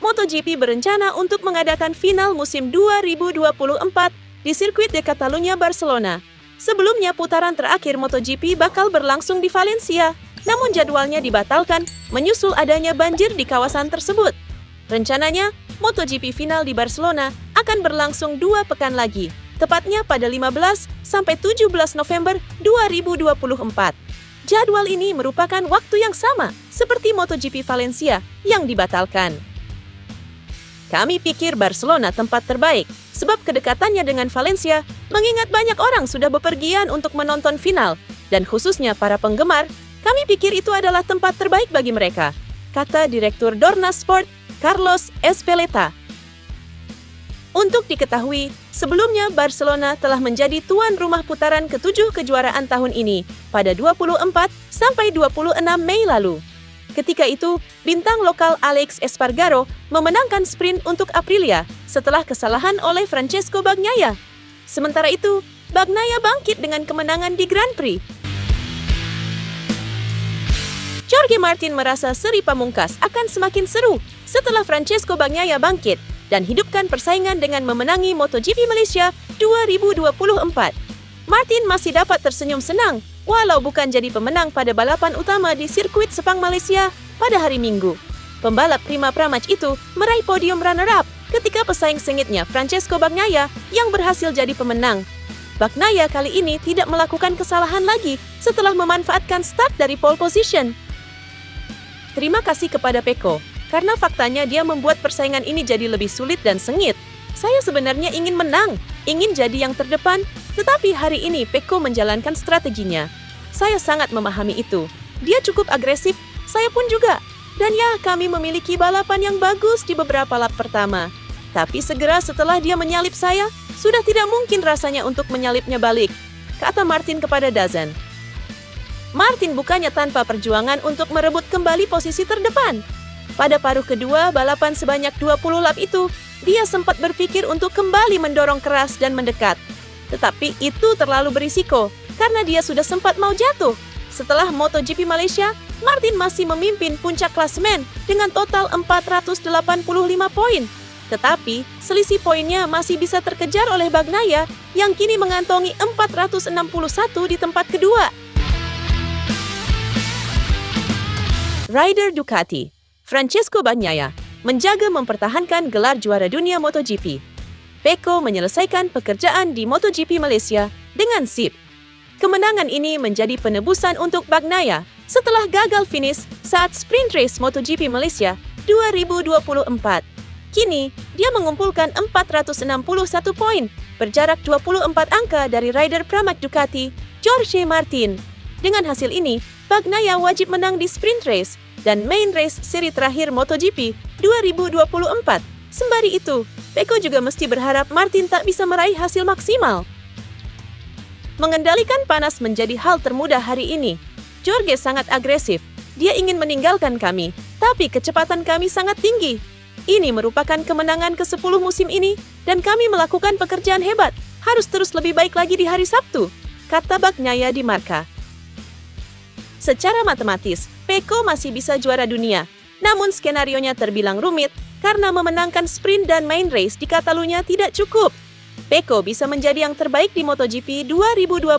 MotoGP berencana untuk mengadakan final musim 2024 di sirkuit de Catalunya, Barcelona. Sebelumnya, putaran terakhir MotoGP bakal berlangsung di Valencia, namun jadwalnya dibatalkan menyusul adanya banjir di kawasan tersebut. Rencananya, MotoGP final di Barcelona akan berlangsung 2 pekan lagi, tepatnya pada 15 sampai 17 November 2024. Jadwal ini merupakan waktu yang sama seperti MotoGP Valencia yang dibatalkan. Kami pikir Barcelona tempat terbaik, sebab kedekatannya dengan Valencia, mengingat banyak orang sudah bepergian untuk menonton final, dan khususnya para penggemar, kami pikir itu adalah tempat terbaik bagi mereka, kata Direktur Dorna Sport, Carlos Ezpeleta. Untuk diketahui, sebelumnya Barcelona telah menjadi tuan rumah putaran ke-7 kejuaraan tahun ini, pada 24 sampai 26 Mei lalu. Ketika itu, bintang lokal Alex Espargaro memenangkan sprint untuk Aprilia setelah kesalahan oleh Francesco Bagnaia. Sementara itu, Bagnaia bangkit dengan kemenangan di Grand Prix. Jorge Martin merasa seri pamungkas akan semakin seru setelah Francesco Bagnaia bangkit dan hidupkan persaingan dengan memenangi MotoGP Malaysia 2024. Martin masih dapat tersenyum senang walau bukan jadi pemenang pada balapan utama di sirkuit Sepang Malaysia pada hari Minggu. Pembalap Prima Pramaj itu meraih podium runner-up ketika pesaing sengitnya Francesco Bagnaia yang berhasil jadi pemenang. Bagnaia kali ini tidak melakukan kesalahan lagi setelah memanfaatkan start dari pole position. Terima kasih kepada Pecco, karena faktanya dia membuat persaingan ini jadi lebih sulit dan sengit. Saya sebenarnya ingin menang, ingin jadi yang terdepan, tetapi hari ini Pecco menjalankan strateginya. Saya sangat memahami itu. Dia cukup agresif, saya pun juga. Dan ya, kami memiliki balapan yang bagus di beberapa lap pertama. Tapi segera setelah dia menyalip saya, sudah tidak mungkin rasanya untuk menyalipnya balik, kata Martin kepada DAZN. Martin bukannya tanpa perjuangan untuk merebut kembali posisi terdepan. Pada paruh kedua balapan sebanyak 20 lap itu, dia sempat berpikir untuk kembali mendorong keras dan mendekat. Tetapi itu terlalu berisiko, karena dia sudah sempat mau jatuh. Setelah MotoGP Malaysia, Martin masih memimpin puncak klasemen dengan total 485 poin. Tetapi, selisih poinnya masih bisa terkejar oleh Bagnaia yang kini mengantongi 461 di tempat kedua. Rider Ducati, Francesco Bagnaia, menjaga mempertahankan gelar juara dunia MotoGP. Pecco menyelesaikan pekerjaan di MotoGP Malaysia dengan sip. Kemenangan ini menjadi penebusan untuk Bagnaia setelah gagal finish saat sprint race MotoGP Malaysia 2024. Kini, dia mengumpulkan 461 poin, berjarak 24 angka dari rider Pramac Ducati, Jorge Martin. Dengan hasil ini, Bagnaia wajib menang di sprint race dan main race seri terakhir MotoGP 2024. Sembari itu, Pecco juga mesti berharap Martin tak bisa meraih hasil maksimal. Mengendalikan panas menjadi hal termudah hari ini. Jorge sangat agresif. Dia ingin meninggalkan kami, tapi kecepatan kami sangat tinggi. Ini merupakan kemenangan ke-10 musim ini, dan kami melakukan pekerjaan hebat. Harus terus lebih baik lagi di hari Sabtu, kata Bagnaia di Marca. Secara matematis, Pecco masih bisa juara dunia. Namun skenarionya terbilang rumit karena memenangkan sprint dan main race di Catalunya tidak cukup. Pecco bisa menjadi yang terbaik di MotoGP 2024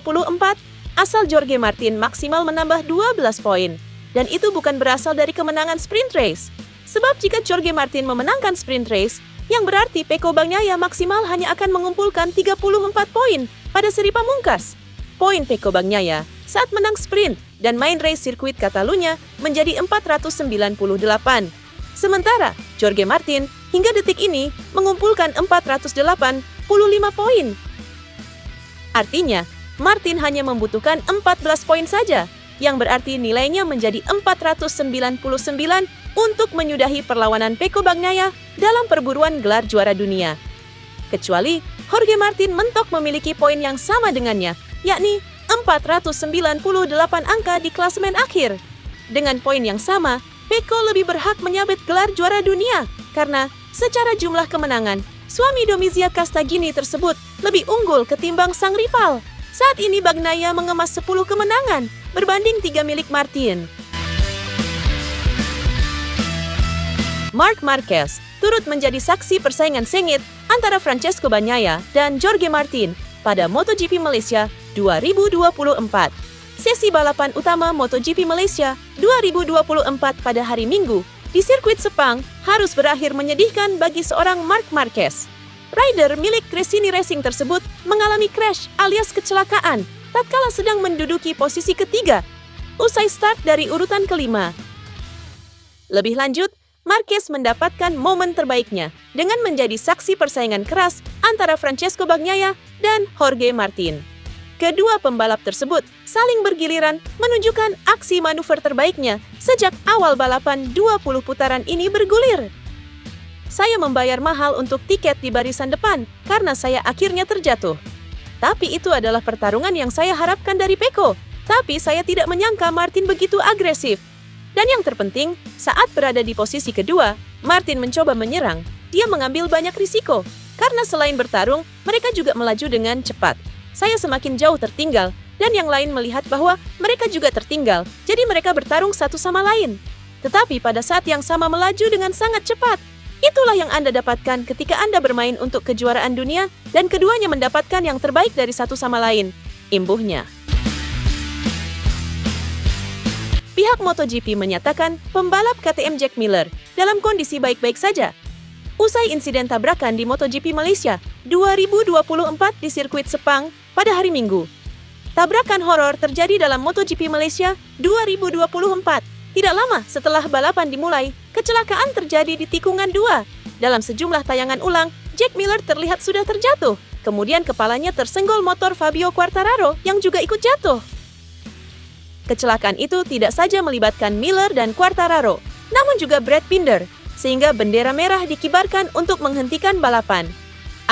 asal Jorge Martin maksimal menambah 12 poin. Dan itu bukan berasal dari kemenangan sprint race. Sebab jika Jorge Martin memenangkan sprint race, yang berarti Pecco Bagnaia maksimal hanya akan mengumpulkan 34 poin pada seri pamungkas. Poin Pecco Bagnaia saat menang sprint dan main race sirkuit Catalunya menjadi 498. Sementara Jorge Martin hingga detik ini mengumpulkan 485 poin. Artinya, Martin hanya membutuhkan 14 poin saja, yang berarti nilainya menjadi 499 untuk menyudahi perlawanan Pecco Bagnaia dalam perburuan gelar juara dunia. Kecuali Jorge Martin mentok memiliki poin yang sama dengannya, yakni 498 angka di klasemen akhir. Dengan poin yang sama, Pecco lebih berhak menyabet gelar juara dunia karena secara jumlah kemenangan, suami Domizia Castagini tersebut lebih unggul ketimbang sang rival. Saat ini Bagnaia mengemas 10 kemenangan berbanding 3 milik Martin. Marc Marquez turut menjadi saksi persaingan sengit antara Francesco Bagnaia dan Jorge Martin pada MotoGP Malaysia 2024. Sesi balapan utama MotoGP Malaysia 2024 pada hari Minggu di sirkuit Sepang harus berakhir menyedihkan bagi seorang Marc Marquez. Rider milik Gresini Racing tersebut mengalami crash alias kecelakaan tatkala sedang menduduki posisi ketiga usai start dari urutan kelima. Lebih lanjut, Marquez mendapatkan momen terbaiknya dengan menjadi saksi persaingan keras antara Francesco Bagnaia dan Jorge Martin. Kedua pembalap tersebut saling bergiliran menunjukkan aksi manuver terbaiknya sejak awal balapan 20 putaran ini bergulir. Saya membayar mahal untuk tiket di barisan depan karena saya akhirnya terjatuh. Tapi itu adalah pertarungan yang saya harapkan dari Pecco. Tapi saya tidak menyangka Martin begitu agresif. Dan yang terpenting, saat berada di posisi kedua, Martin mencoba menyerang. Dia mengambil banyak risiko. Karena selain bertarung, mereka juga melaju dengan cepat. Saya semakin jauh tertinggal, dan yang lain melihat bahwa mereka juga tertinggal. Jadi mereka bertarung satu sama lain. Tetapi pada saat yang sama melaju dengan sangat cepat. Itulah yang Anda dapatkan ketika Anda bermain untuk kejuaraan dunia, dan keduanya mendapatkan yang terbaik dari satu sama lain. Imbuhnya. Pihak MotoGP menyatakan pembalap KTM Jack Miller dalam kondisi baik-baik saja. Usai insiden tabrakan di MotoGP Malaysia 2024 di sirkuit Sepang pada hari Minggu. Tabrakan horor terjadi dalam MotoGP Malaysia 2024. Tidak lama setelah balapan dimulai, kecelakaan terjadi di tikungan 2. Dalam sejumlah tayangan ulang, Jack Miller terlihat sudah terjatuh. Kemudian kepalanya tersenggol motor Fabio Quartararo yang juga ikut jatuh. Kecelakaan itu tidak saja melibatkan Miller dan Quartararo, namun juga Brad Binder, sehingga bendera merah dikibarkan untuk menghentikan balapan.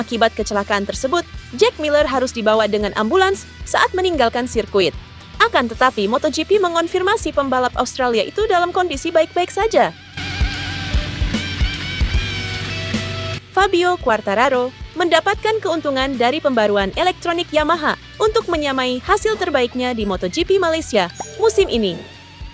Akibat kecelakaan tersebut, Jack Miller harus dibawa dengan ambulans saat meninggalkan sirkuit. Akan tetapi, MotoGP mengonfirmasi pembalap Australia itu dalam kondisi baik-baik saja. Fabio Quartararo mendapatkan keuntungan dari pembaruan elektronik Yamaha untuk menyamai hasil terbaiknya di MotoGP Malaysia musim ini.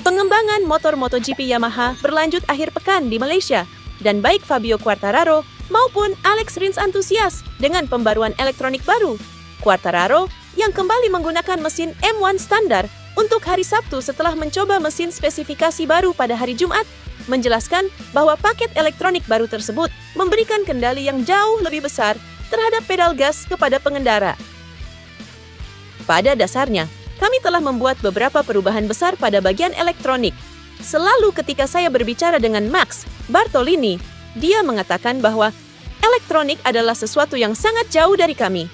Pengembangan motor MotoGP Yamaha berlanjut akhir pekan di Malaysia, dan baik Fabio Quartararo maupun Alex Rins antusias dengan pembaruan elektronik baru. Quartararo yang kembali menggunakan mesin M1 standar untuk hari Sabtu setelah mencoba mesin spesifikasi baru pada hari Jumat, menjelaskan bahwa paket elektronik baru tersebut memberikan kendali yang jauh lebih besar terhadap pedal gas kepada pengendara. Pada dasarnya, kami telah membuat beberapa perubahan besar pada bagian elektronik. Selalu ketika saya berbicara dengan Max Bartolini, dia mengatakan bahwa elektronik adalah sesuatu yang sangat jauh dari kami.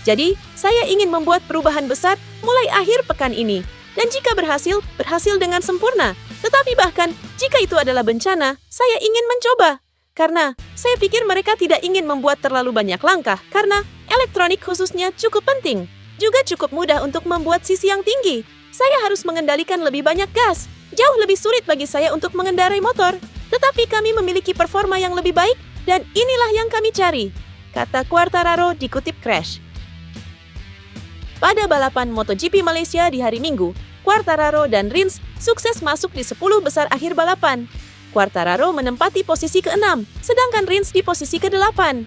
Jadi, saya ingin membuat perubahan besar mulai akhir pekan ini. Dan jika berhasil dengan sempurna. Tetapi bahkan jika itu adalah bencana, saya ingin mencoba. Karena saya pikir mereka tidak ingin membuat terlalu banyak langkah, karena elektronik khususnya cukup penting. Juga cukup mudah untuk membuat sisi yang tinggi. Saya harus mengendalikan lebih banyak gas. Jauh lebih sulit bagi saya untuk mengendarai motor. Tetapi kami memiliki performa yang lebih baik, dan inilah yang kami cari, kata Quartararo dikutip Crash. Pada balapan MotoGP Malaysia di hari Minggu, Quartararo dan Rins sukses masuk di 10 besar akhir balapan. Quartararo menempati posisi ke-6, sedangkan Rins di posisi ke-8.